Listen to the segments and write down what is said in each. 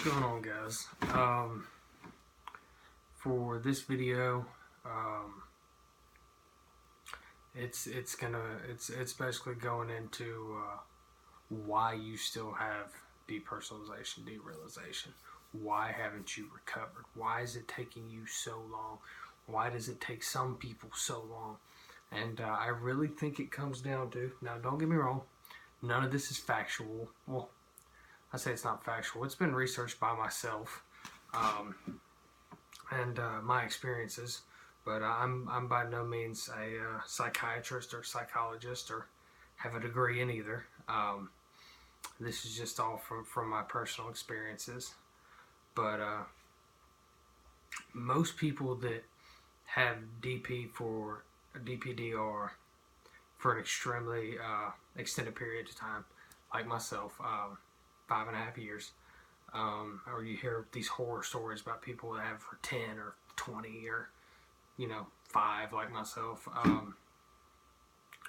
going on, guys? For this video, it's basically going into why you still have depersonalization, derealization. Why haven't you recovered? Why is it taking you so long? Why does it take some people so long? And I really think it comes down to, now don't get me wrong, none of this is factual. Well, I say it's not factual. It's been researched by myself and my experiences, but I'm by no means a psychiatrist or psychologist or have a degree in either. This is just all from my personal experiences. But most people that have DPDR for an extremely extended period of time, like myself, 5.5 years, or you hear these horror stories about people that have for 10 or 20 or 5, like myself,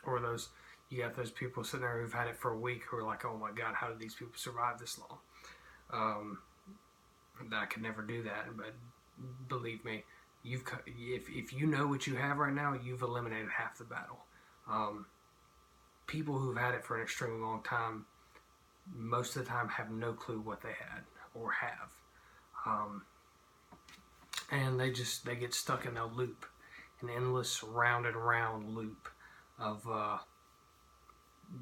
or you got those people sitting there who've had it for a week who are like, oh my god, how did these people survive this long? I could never do that. But believe me, if you know what you have right now, you've eliminated half the battle. People who've had it for an extremely long time, most of the time, have no clue what they had or have, and they get stuck in a loop, an endless round and round loop of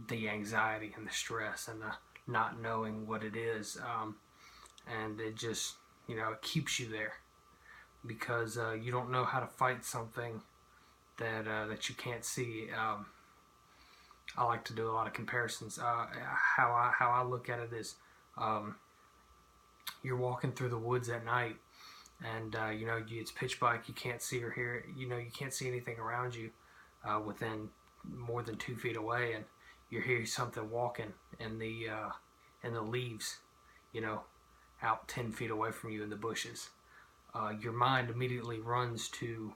the anxiety and the stress and the not knowing what it is, and it just it keeps you there because you don't know how to fight something that you can't see. I like to do a lot of comparisons. How I look at it is, you're walking through the woods at night, and it's pitch black. You can't see or hear. You can't see anything around you within more than 2 feet away, and you hear something walking in the leaves, out 10 feet away from you in the bushes. Your mind immediately runs to,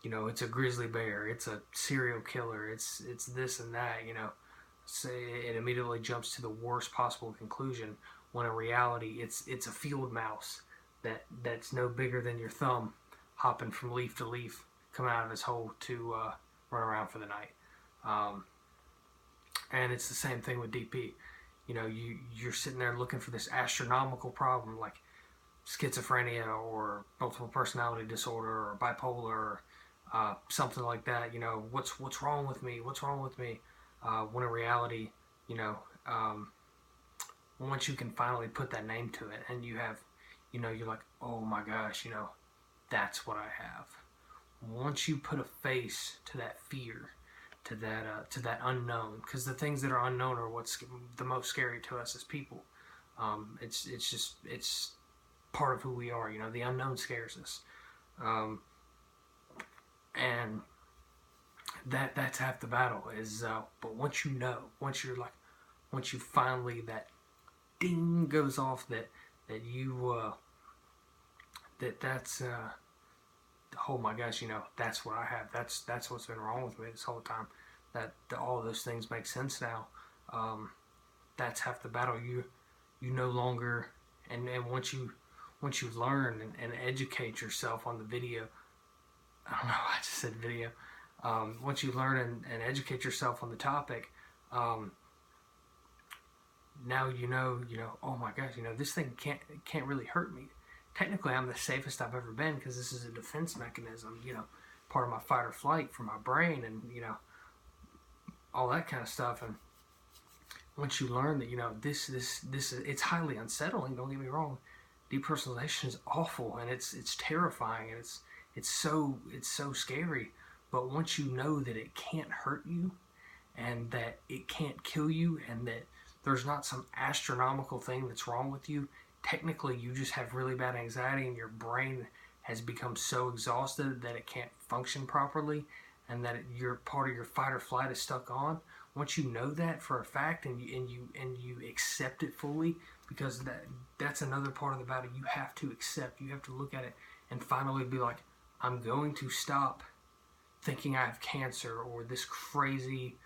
it's a grizzly bear, it's a serial killer, it's this and that, So it immediately jumps to the worst possible conclusion, when in reality it's a field mouse that's no bigger than your thumb, hopping from leaf to leaf, coming out of his hole to run around for the night. And it's the same thing with DP. You're sitting there looking for this astronomical problem like schizophrenia or multiple personality disorder or bipolar, or something like that. What's wrong with me? What's wrong with me? When in reality, once you can finally put that name to it, and you have, you're like, oh my gosh, that's what I have. Once you put a face to that fear, to that unknown, because the things that are unknown are what's the most scary to us as people. It's part of who we are. The unknown scares us. And that's half the battle is, but once once you finally, that ding goes off, that's oh my gosh, that's what I have. That's what's been wrong with me this whole time. All of those things make sense now. That's half the battle. You no longer, and once you learn and educate yourself on the video, I don't know, I just said video. Once you learn and educate yourself on the topic, now oh my gosh, this thing can't really hurt me. Technically, I'm the safest I've ever been because this is a defense mechanism, part of my fight or flight for my brain, and all that kind of stuff. And once you learn that this is, it's highly unsettling. Don't get me wrong. Depersonalization is awful, and it's terrifying, and it's so scary. But once you know that it can't hurt you, and that it can't kill you, and that there's not some astronomical thing that's wrong with you, technically you just have really bad anxiety, and your brain has become so exhausted that it can't function properly, and that your part of your fight or flight is stuck on. Once you know that for a fact, and you accept it fully, because that's another part of the battle. You have to accept. You have to look at it and finally be like, I'm going to stop thinking I have cancer or this crazy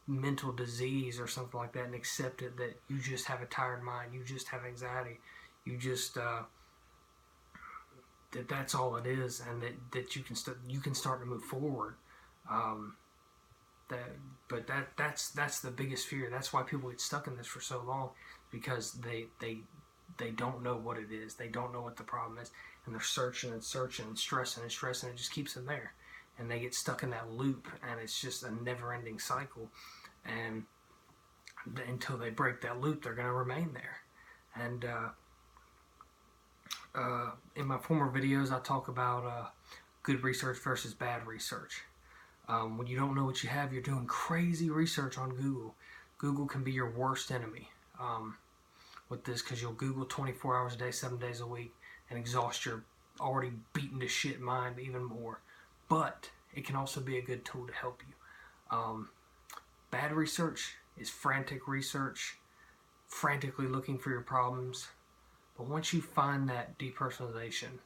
mental disease or something like that, and accept it, that you just have a tired mind, you just have anxiety, You just that's all it is, and that you can start to move forward. Um, that's the biggest fear. That's why people get stuck in this for so long, because they don't know what it is. They don't know what the problem is, and they're searching and searching and stressing and stressing. And it just keeps them there, and they get stuck in that loop, and it's just a never-ending cycle. And until they break that loop, they're going to remain there. And in my former videos, I talk about good research versus bad research. When you don't know what you have, you're doing crazy research on Google. Google can be your worst enemy with this, because you'll Google 24 hours a day, 7 days a week, and exhaust your already beaten to shit mind even more. But it can also be a good tool to help you. Bad research is frantic research, frantically looking for your problems. But once you find that depersonalization,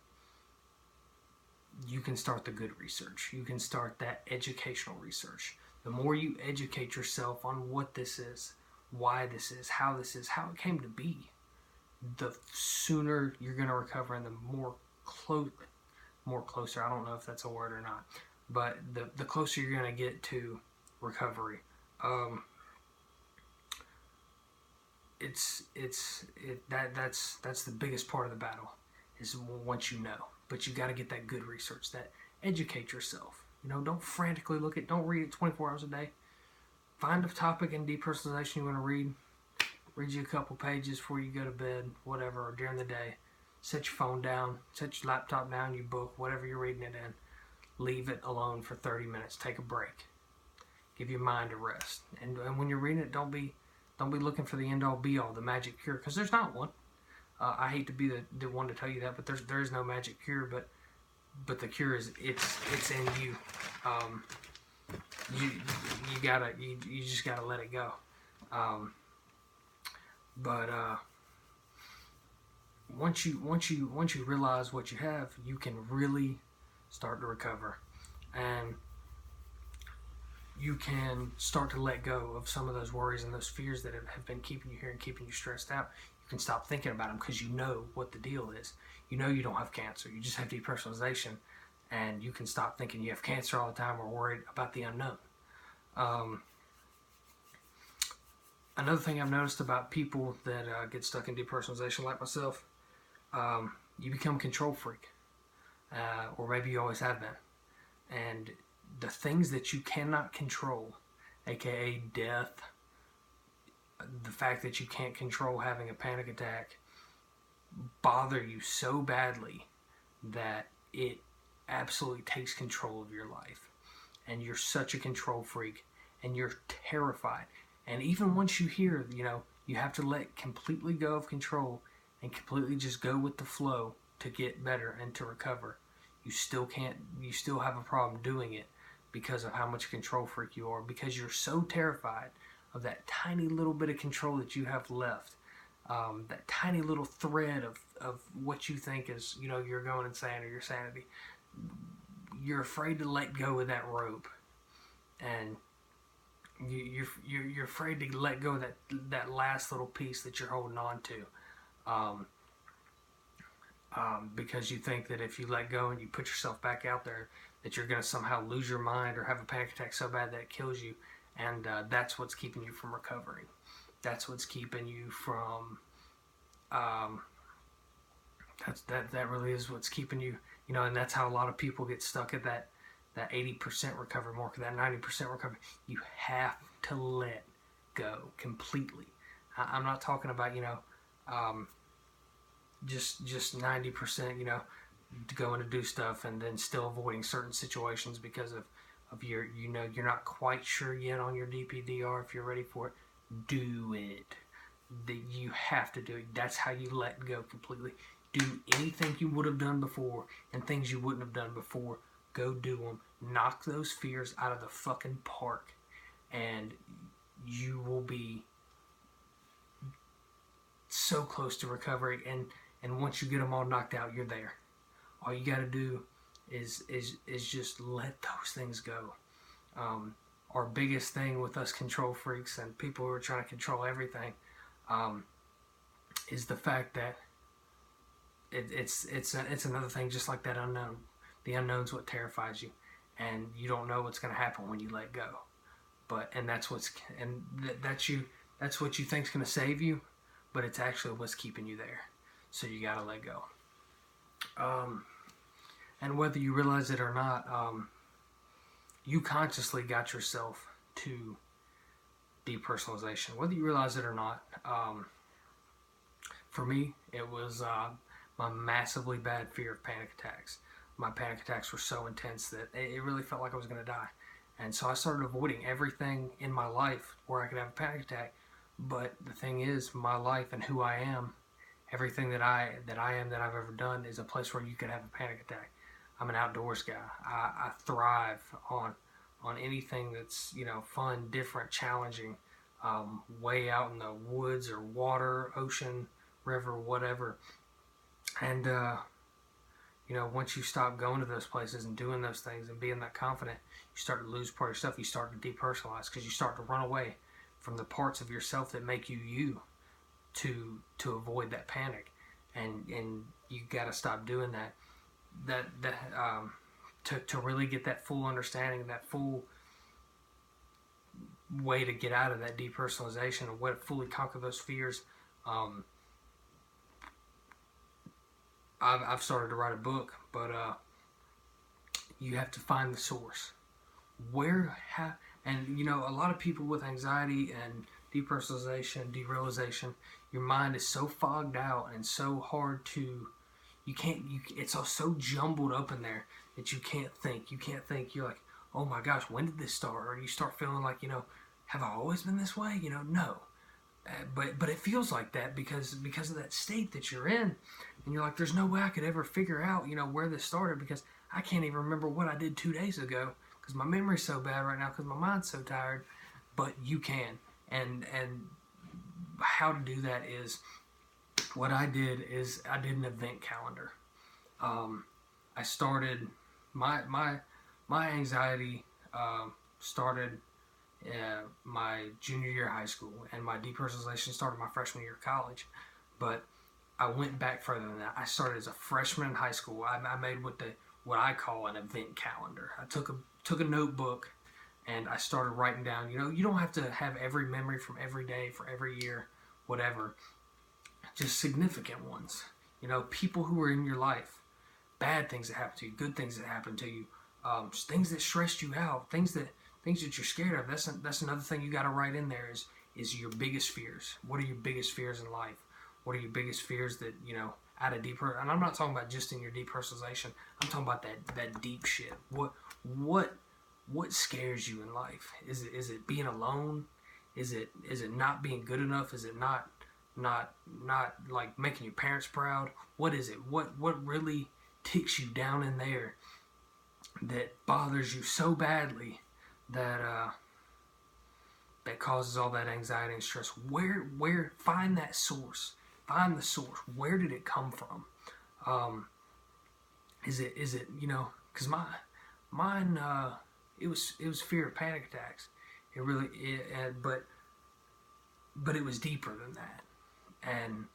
you can start the good research. You can start that educational research. The more you educate yourself on what this is, why this is, how it came to be, the sooner you're going to recover, and the more closer, I don't know if that's a word or not, but the closer you're going to get to recovery. That's the biggest part of the battle, is once you know. But you got to get that good research, that educate yourself. Don't frantically don't read it 24 hours a day. Find a topic in depersonalization you want to read. Read you a couple pages before you go to bed, whatever, or during the day. Set your phone down, set your laptop down, your book, whatever you're reading it in. Leave it alone for 30 minutes. Take a break. Give your mind a rest. And when you're reading it, don't be looking for the end-all, be-all, the magic cure, because there's not one. I hate to be the one to tell you that, but there is no magic cure. But the cure is it's in you. You just gotta let it go. But once you realize what you have, you can really start to recover, and you can start to let go of some of those worries and those fears that have been keeping you here and keeping you stressed out. You can stop thinking about them, because you know what the deal is. You know you don't have cancer. You just have depersonalization, and you can stop thinking you have cancer all the time or worried about the unknown. Another thing I've noticed about people that get stuck in depersonalization, like myself, you become a control freak, or maybe you always have been. And the things that you cannot control, aka death, the fact that you can't control having a panic attack, bother you so badly that it absolutely takes control of your life. And you're such a control freak, and you're terrified. And even once you hear, you have to let completely go of control and completely just go with the flow to get better and to recover, you still have a problem doing it, because of how much control freak you are, because you're so terrified of that tiny little bit of control that you have left, that tiny little thread of what you think is, you're going insane or your sanity. You're afraid to let go of that rope, and you're afraid to let go of that last little piece that you're holding on to, because you think that if you let go and you put yourself back out there, that you're going to somehow lose your mind or have a panic attack so bad that it kills you. And that's what's keeping you from recovering. That's what's keeping you from that really is what's keeping you, and that's how a lot of people get stuck at that 80% recovery mark, that 90% recovery. You have to let go completely. I'm not talking about just 90%, going to do stuff and then still avoiding certain situations because of your, you're not quite sure yet on your DPDR if you're ready for it. Do it. You have to do it. That's how you let go completely. Do anything you would have done before and things you wouldn't have done before. Go do them. Knock those fears out of the fucking park, and you will be so close to recovery. And once you get them all knocked out, you're there. All you got to do is just let those things go. Our biggest thing with us control freaks and people who are trying to control everything is the fact that it's another thing, just like that unknown. The unknown's what terrifies you, and you don't know what's going to happen when you let go. That's what you think's going to save you, but it's actually what's keeping you there. So you got to let go. And whether you realize it or not, you consciously got yourself to depersonalization, whether you realize it or not. For me, it was my massively bad fear of panic attacks. My panic attacks were so intense that it really felt like I was going to die. And so I started avoiding everything in my life where I could have a panic attack. But the thing is, my life and who I am, everything that I am that I've ever done is a place where you could have a panic attack. I'm an outdoors guy. I thrive on anything that's, fun, different, challenging, way out in the woods or water, ocean, river, whatever. And once you stop going to those places and doing those things and being that confident, you start to lose part of yourself. You start to depersonalize because you start to run away from the parts of yourself that make you to avoid that panic. And you got to stop doing that. To really get that full understanding, that full way to get out of that depersonalization and way to fully conquer those fears. I've started to write a book, but you have to find the source. And a lot of people with anxiety and depersonalization, derealization, your mind is so fogged out and so hard to, it's all so jumbled up in there that you can't think. You're like, oh my gosh, when did this start? Or you start feeling like, have I always been this way? No. But it feels like that because of that state that you're in, and you're like, there's no way I could ever figure out where this started, because I can't even remember what I did 2 days ago because my memory's so bad right now because my mind's so tired. But you can, and how to do that is, what I did is I did an event calendar. I started my anxiety started my junior year of high school, and my depersonalization started my freshman year of college. But I went back further than that. I started as a freshman in high school. I made what I call an event calendar. I took a notebook and I started writing down. You don't have to have every memory from every day for every year, whatever. Just significant ones. People who are in your life, bad things that happen to you, good things that happen to you, things that stressed you out, things that you're scared of. That's another thing you got to write in there is your biggest fears. What are your biggest fears in life? What are your biggest fears that, out of deeper, and I'm not talking about just in your depersonalization. I'm talking about that deep shit. What scares you in life? Is it being alone? Is it not being good enough? Is it not like making your parents proud? What is it? What really ticks you down in there that bothers you so badly that causes all that anxiety and stress? Where find that source? Find the source. Where did it come from? Is it because mine it was fear of panic attacks. But it was deeper than that, and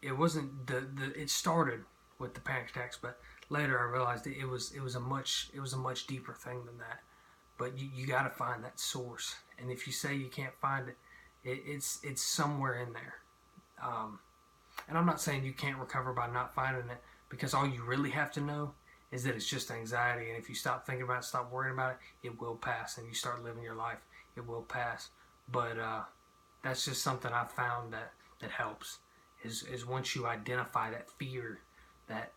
it wasn't it started with the panic attacks, but later I realized it was a much deeper thing than that. But you got to find that source, and if you say you can't find it, it's somewhere in there. And I'm not saying you can't recover by not finding it, because all you really have to know is that it's just anxiety, and if you stop thinking about it, stop worrying about it, it will pass, and you start living your life, it will pass. But that's just something I found that helps, is once you identify that fear, that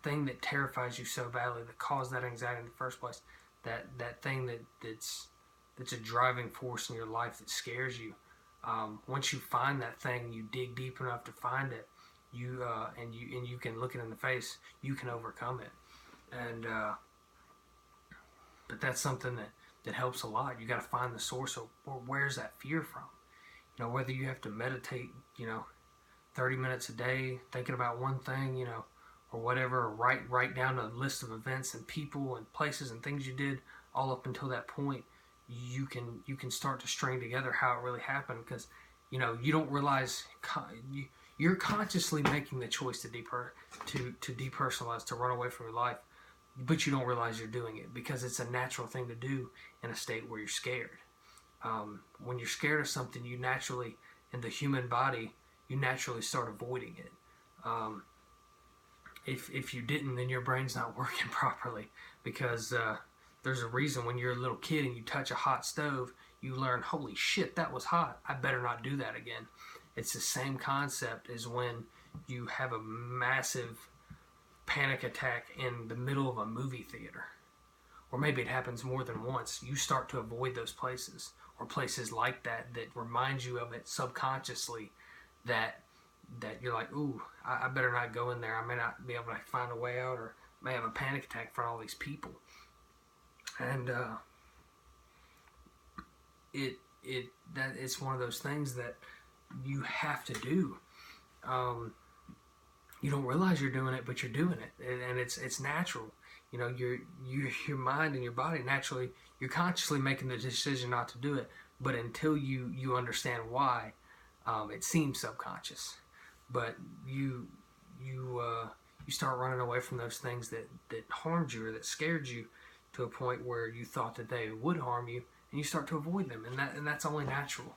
thing that terrifies you so badly, that caused that anxiety in the first place, that thing that's a driving force in your life that scares you. Once you find that thing, you dig deep enough to find it, and you can look it in the face, you can overcome it. And but that's something that helps a lot. You got to find the source of where's that fear from. Whether you have to meditate 30 minutes a day thinking about one thing, or whatever, or write down a list of events and people and places and things you did all up until that point. You can start to string together how it really happened, because you don't realize you're consciously making the choice to depersonalize, to run away from your life, but you don't realize you're doing it because it's a natural thing to do in a state where you're scared. When you're scared of something, you naturally, in the human body, you naturally start avoiding it. If you didn't, then your brain's not working properly, because there's a reason when you're a little kid and you touch a hot stove, you learn, holy shit, that was hot, I better not do that again. It's the same concept as when you have a massive panic attack in the middle of a movie theater. Or maybe it happens more than once. You start to avoid those places, or places like that remind you of it subconsciously, that you're like, ooh, I better not go in there. I may not be able to find a way out, or may have a panic attack in front of all these people. And it's one of those things that you have to do. You don't realize you're doing it, but you're doing it, and it's natural. Your mind and your body naturally, you're consciously making the decision not to do it, but until you understand why, it seems subconscious. But you start running away from those things that harmed you or that scared you, to a point where you thought that they would harm you, and you start to avoid them, and that's only natural.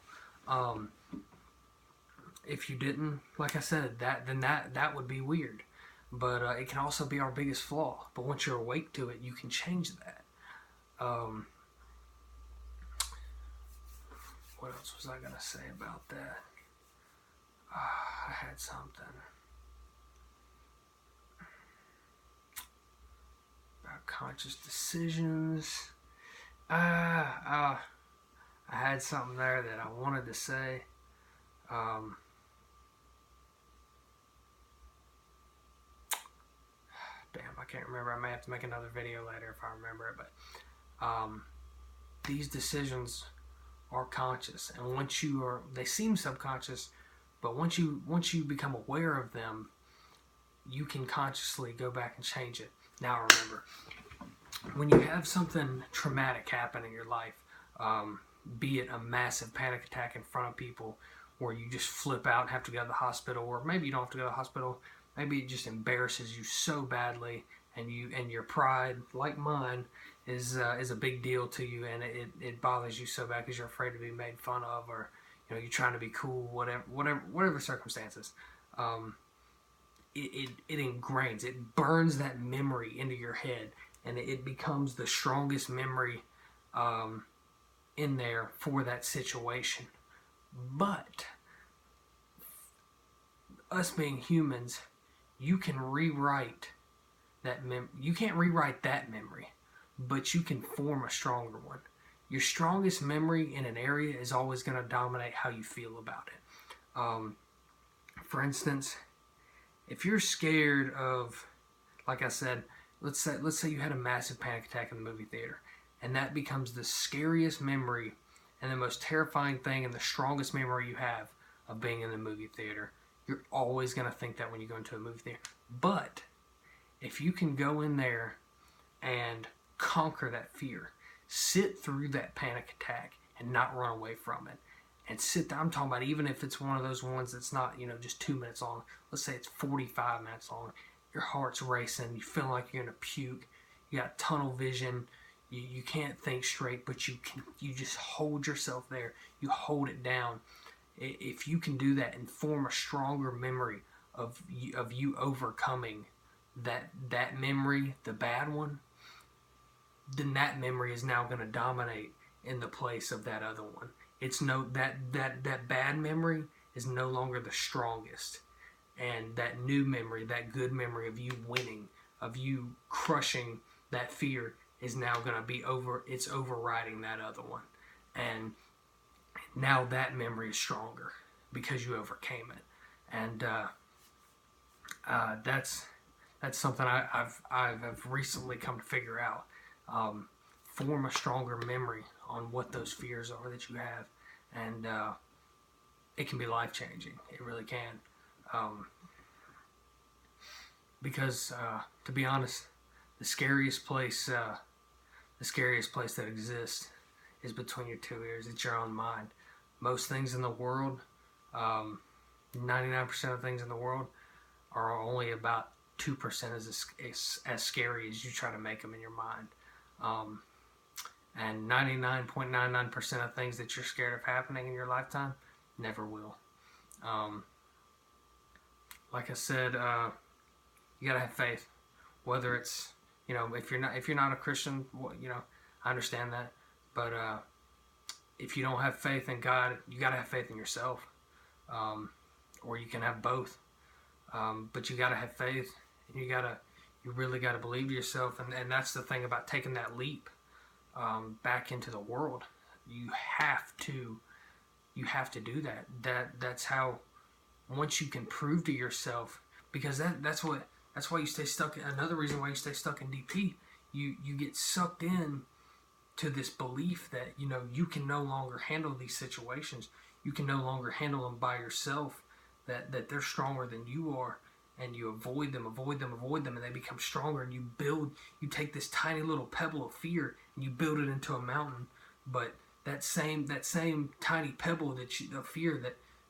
If you didn't, like I said, that would be weird. But it can also be our biggest flaw. But once you're awake to it, you can change that. What else was I going to say about that? I had something about conscious decisions. I had something there that I wanted to say. Damn, I can't remember. I may have to make another video later if I remember it. But these decisions are conscious, and they seem subconscious, but once you become aware of them, you can consciously go back and change it. Now remember, when you have something traumatic happen in your life, be it a massive panic attack in front of people, where you just flip out and have to go to the hospital, or maybe you don't have to go to the hospital, maybe it just embarrasses you so badly, and your pride, like mine, is a big deal to you, and it bothers you so bad because you're afraid to be made fun of, or you're trying to be cool, whatever circumstances. It ingrains, it burns that memory into your head, and it becomes the strongest memory in there for that situation. But us being humans, you can rewrite that you can't rewrite that memory, but you can form a stronger one. Your strongest memory in an area is always going to dominate how you feel about it. For instance, if you're scared of, like I said, let's say you had a massive panic attack in the movie theater, and that becomes the scariest memory and the most terrifying thing and the strongest memory you have of being in the movie theater. You're always going to think that when you go into a movie theater. But if you can go in there and conquer that fear, sit through that panic attack and not run away from it, and sit there, I'm talking about even if it's one of those ones that's not, just 2 minutes long, let's say it's 45 minutes long, your heart's racing, you feel like you're going to puke, you got tunnel vision, you can't think straight, but you just hold yourself there, you hold it down. If you can do that and form a stronger memory of you overcoming that memory, the bad one, then that memory is now going to dominate in the place of that other one. It's that bad memory is no longer the strongest, and that new memory, that good memory of you winning, of you crushing that fear, is now going to be it's overriding that other one, and now that memory is stronger because you overcame it. And that's something I've recently come to figure out. Form a stronger memory on what those fears are that you have, and it can be life-changing. It really can. Because to be honest, the scariest place that exists is between your two ears. It's your own mind. Most things in the world 99% of things in the world are only about 2% as scary as you try to make them in your mind. And 99.99% of things that you're scared of happening in your lifetime never will. Like I said, you gotta have faith. Whether it's, if you're not a Christian, I understand that. But if you don't have faith in God, you gotta have faith in yourself, or you can have both. But you gotta have faith. You really gotta believe yourself, and that's the thing about taking that leap back into the world. You have to do that. That's how. Once you can prove to yourself, because that's why you stay stuck. Another reason why you stay stuck in DP, you get sucked in to this belief that you can no longer handle these situations. You can no longer handle them by yourself. That they're stronger than you are, and you avoid them, and they become stronger. And you take this tiny little pebble of fear and you build it into a mountain. But that same tiny pebble of fear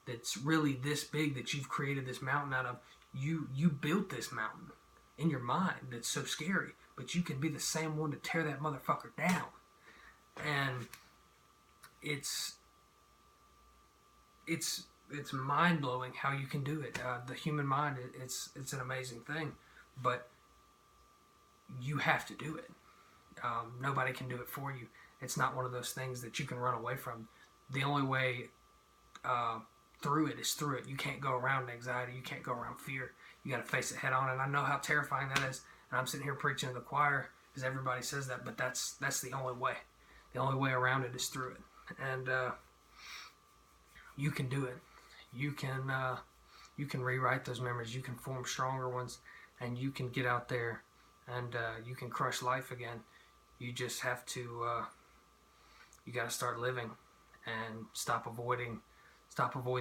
that's really this big, that you've created this mountain out of, you built this mountain in your mind that's so scary, but you can be the same one to tear that motherfucker down. And it's mind-blowing how you can do it. The human mind, it's an amazing thing, but you have to do it. Nobody can do it for you. It's not one of those things that you can run away from. The only way through it is through it. You can't go around anxiety. You can't go around fear. You got to face it head on. And I know how terrifying that is. And I'm sitting here preaching to the choir because everybody says that, but that's the only way. The only way around it is through it. And you can do it. You can rewrite those memories. You can form stronger ones, and you can get out there and you can crush life again. You just have to. You got to start living and stop avoiding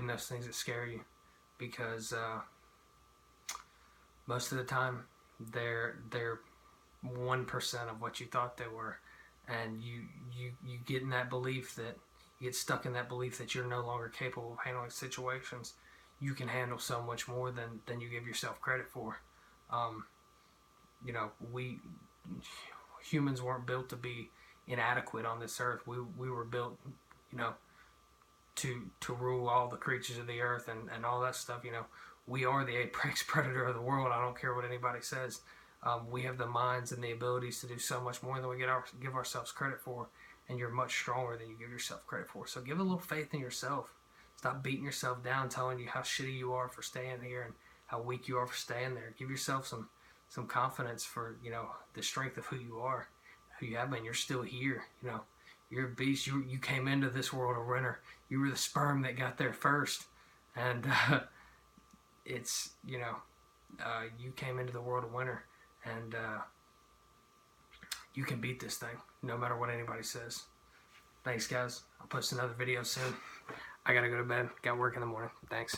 those things that scare you, because most of the time they're 1% of what you thought they were, and you get in that belief, that you get stuck in that belief that you're no longer capable of handling situations. You can handle so much more than you give yourself credit for. We humans weren't built to be inadequate on this earth. We were built, to rule all the creatures of the earth and all that stuff. We are the apex predator of the world. I don't care what anybody says. We have the minds and the abilities to do so much more than we give ourselves credit for, and you're much stronger than you give yourself credit for. So give a little faith in yourself. Stop beating yourself down, telling you how shitty you are for staying here and how weak you are for staying there. Give yourself some confidence for the strength of who you are, who you have been. You're still here. You're a beast. You came into this world a winner. You were the sperm that got there first, and it's you came into the world a winner, and you can beat this thing no matter what anybody says. Thanks, guys. I'll post another video soon. I gotta go to bed. Got work in the morning. Thanks.